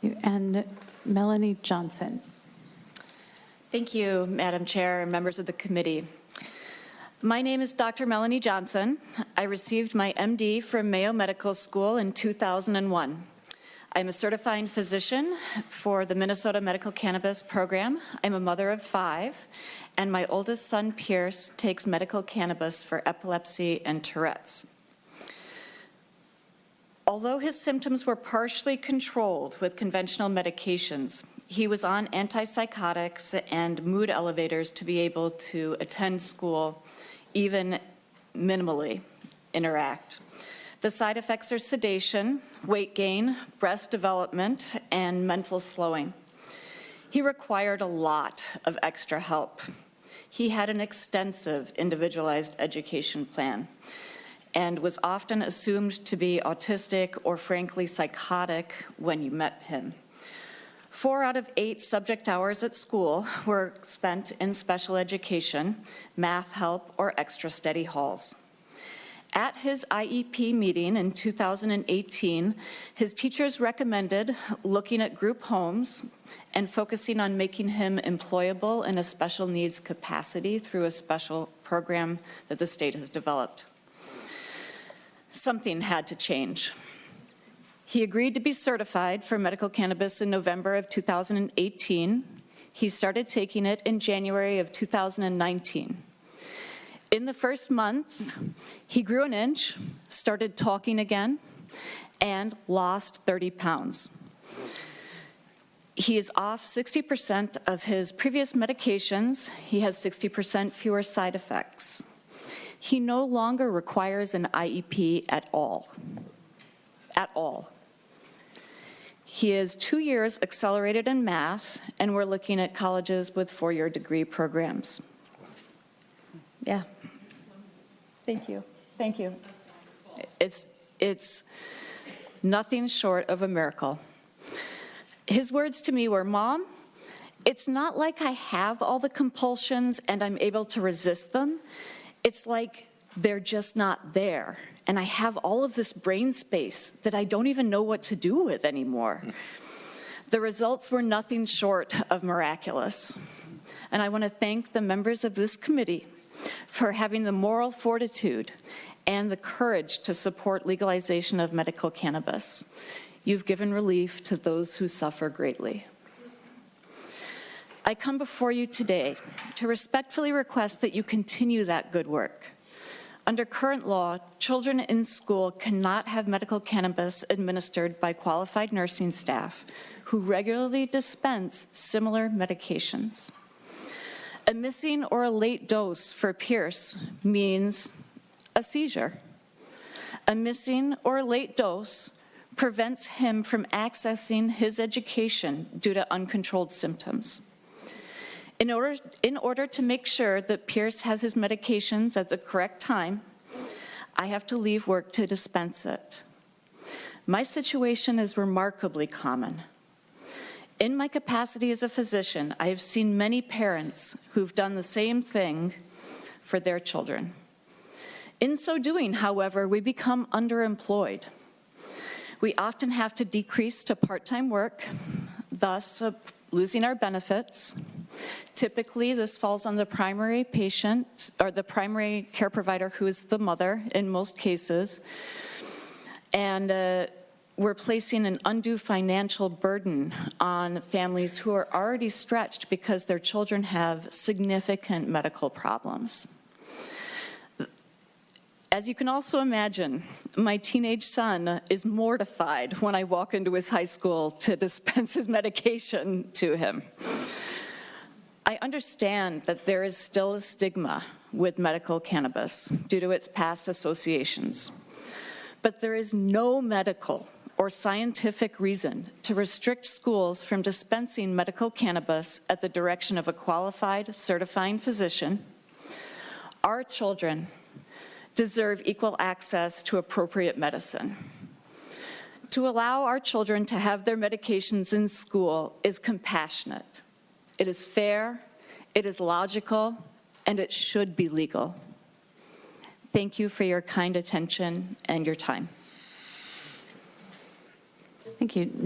And Melanie Johnson. Thank you, Madam Chair and members of the committee. My name is Dr. Melanie Johnson. I received my MD from Mayo Medical School in 2001. I'm a certifying physician for the Minnesota Medical Cannabis Program. I'm a mother of 5, and my oldest son, Pierce, takes medical cannabis for epilepsy and Tourette's. Although his symptoms were partially controlled with conventional medications, he was on antipsychotics and mood elevators to be able to attend school, even minimally interact. The side effects are sedation, weight gain, breast development, and mental slowing. He required a lot of extra help. He had an extensive individualized education plan and was often assumed to be autistic or frankly psychotic when you met him. 4 out of 8 subject hours at school were spent in special education, math help, or extra study halls. At his IEP meeting in 2018, his teachers recommended looking at group homes and focusing on making him employable in a special needs capacity through a special program that the state has developed. Something had to change. He agreed to be certified for medical cannabis in November of 2018. He started taking it in January of 2019. In the first month, he grew an inch, started talking again, and lost 30 pounds. He is off 60% of his previous medications. He has 60% fewer side effects. He no longer requires an IEP at all. At all. He is 2 years accelerated in math, and we're looking at colleges with 4-year degree programs. Yeah. Thank you. Thank you. It's nothing short of a miracle. His words to me were, "Mom, it's not like I have all the compulsions and I'm able to resist them. It's like they're just not there. And I have all of this brain space that I don't even know what to do with anymore." The results were nothing short of miraculous. And I want to thank the members of this committee for having the moral fortitude and the courage to support legalization of medical cannabis. You've given relief to those who suffer greatly. I come before you today to respectfully request that you continue that good work. Under current law, children in school cannot have medical cannabis administered by qualified nursing staff who regularly dispense similar medications. A missing or a late dose for Pierce means a seizure. A missing or a late dose prevents him from accessing his education due to uncontrolled symptoms. In order to make sure that Pierce has his medications at the correct time, I have to leave work to dispense it. My situation is remarkably common. In my capacity as a physician, I have seen many parents who've done the same thing for their children. In so doing, however, we become underemployed. We often have to decrease to part-time work, thus losing our benefits. Typically, this falls on the primary patient or the primary care provider, who is the mother in most cases. And we're placing an undue financial burden on families who are already stretched because their children have significant medical problems. As you can also imagine, my teenage son is mortified when I walk into his high school to dispense his medication to him. I understand that there is still a stigma with medical cannabis due to its past associations, but there is no medical or scientific reason to restrict schools from dispensing medical cannabis at the direction of a qualified, certifying physician. Our children deserve equal access to appropriate medicine. To allow our children to have their medications in school is compassionate. It is fair, it is logical, and it should be legal. Thank you for your kind attention and your time. Thank you.